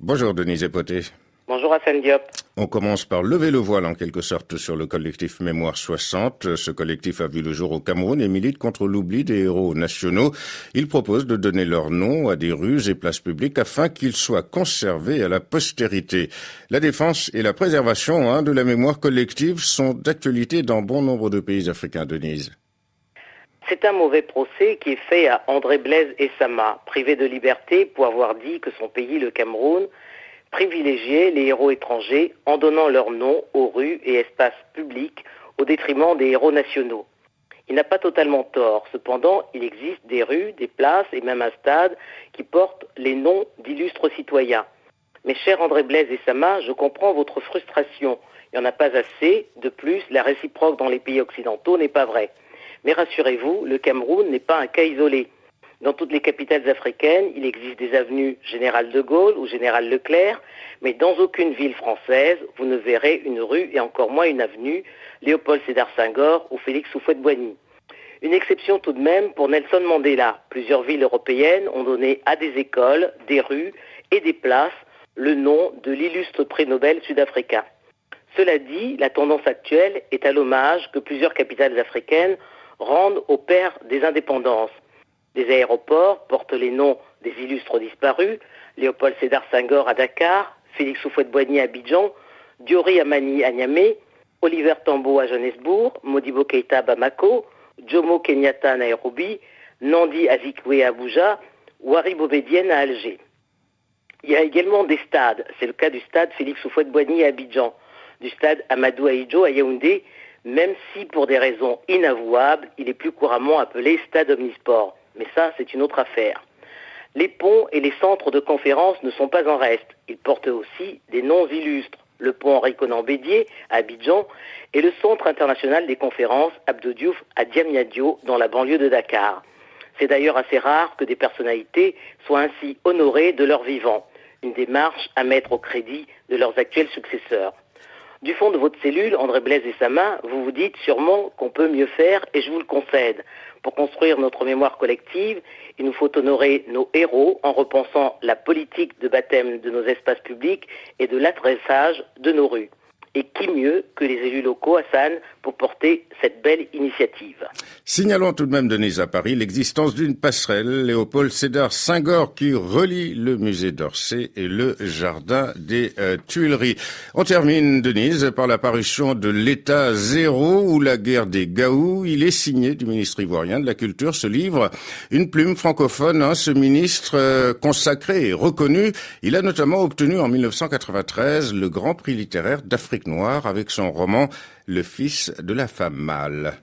Bonjour Denise Epoté. Bonjour Hassan Diop. On commence par lever le voile en quelque sorte sur le collectif Mémoire 60. Ce collectif a vu le jour au Cameroun et milite contre l'oubli des héros nationaux. Il propose de donner leur nom à des rues et places publiques afin qu'ils soient conservés à la postérité. La défense et la préservation de la mémoire collective sont d'actualité dans bon nombre de pays africains, Denise. C'est un mauvais procès qui est fait à André Blaise Essama, privé de liberté pour avoir dit que son pays, le Cameroun, privilégiait les héros étrangers en donnant leur nom aux rues et espaces publics au détriment des héros nationaux. Il n'a pas totalement tort. Cependant, il existe des rues, des places et même un stade qui portent les noms d'illustres citoyens. Mais cher André Blaise Essama, je comprends votre frustration. Il n'y en a pas assez. De plus, la réciproque dans les pays occidentaux n'est pas vraie. Mais rassurez-vous, le Cameroun n'est pas un cas isolé. Dans toutes les capitales africaines, il existe des avenues Général de Gaulle ou Général Leclerc, mais dans aucune ville française, vous ne verrez une rue et encore moins une avenue Léopold Sédar Senghor ou Félix Houphouët-Boigny. Une exception tout de même pour Nelson Mandela. Plusieurs villes européennes ont donné à des écoles, des rues et des places le nom de l'illustre prix Nobel sud-africain. Cela dit, la tendance actuelle est à l'hommage que plusieurs capitales africaines rendent au père des indépendances. Des aéroports portent les noms des illustres disparus, Léopold Sédar Senghor à Dakar, Félix Houphouët-Boigny à Abidjan, Diori Amani à Niamey, Oliver Tambo à Johannesburg, Modibo Keïta à Bamako, Jomo Kenyatta à Nairobi, Nandi Azikiwe à Abuja ou Harry Bobedienne à Alger. Il y a également des stades, c'est le cas du stade Félix Houphouët-Boigny à Abidjan, du stade Amadou Ahidjo à Yaoundé, même si pour des raisons inavouables, il est plus couramment appelé stade omnisport. Mais ça, c'est une autre affaire. Les ponts et les centres de conférences ne sont pas en reste. Ils portent aussi des noms illustres. Le pont Henri Konan Bédié à Abidjan et le Centre international des conférences Abdou Diouf à Diamniadio dans la banlieue de Dakar. C'est d'ailleurs assez rare que des personnalités soient ainsi honorées de leur vivant. Une démarche à mettre au crédit de leurs actuels successeurs. Du fond de votre cellule, André Blaise Essama, vous vous dites sûrement qu'on peut mieux faire et je vous le concède. Pour construire notre mémoire collective, il nous faut honorer nos héros en repensant la politique de baptême de nos espaces publics et de l'adressage de nos rues. Et qui mieux que les élus locaux, Hassan, pour porter cette belle initiative. Signalons tout de même, Denise, à Paris, l'existence d'une passerelle Léopold Sédar Senghor qui relie le musée d'Orsay et le jardin des Tuileries. On termine, Denise, par la parution de l'État zéro ou la guerre des Gaous. Il est signé du ministre ivoirien de la Culture. Ce livre, une plume francophone, ce ministre consacré et reconnu. Il a notamment obtenu en 1993 le Grand Prix littéraire d'Afrique noire avec son roman Le fils de la femme mâle.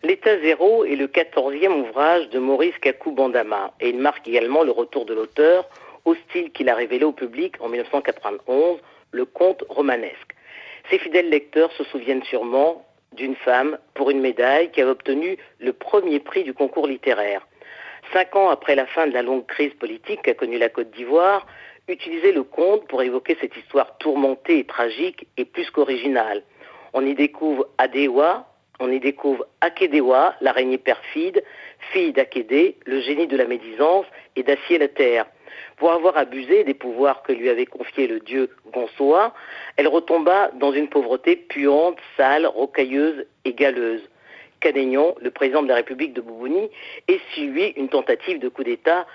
L'État zéro est le 14e ouvrage de Maurice Kakou-Bandama et il marque également le retour de l'auteur au style qu'il a révélé au public en 1991, le conte romanesque. Ses fidèles lecteurs se souviennent sûrement d'une femme pour une médaille qui avait obtenu le premier prix du concours littéraire. 5 ans après la fin de la longue crise politique qu'a connue la Côte d'Ivoire, utiliser le conte pour évoquer cette histoire tourmentée et tragique est plus qu'original. On y découvre Adéwa, on y découvre Akédéwa, l'araignée perfide, fille d'Akédé, le génie de la médisance et d'Acier la terre. Pour avoir abusé des pouvoirs que lui avait confiés le dieu Gonsoa, elle retomba dans une pauvreté puante, sale, rocailleuse et galeuse. Cadaignan, le président de la République de Boubouni, essuie une tentative de coup d'État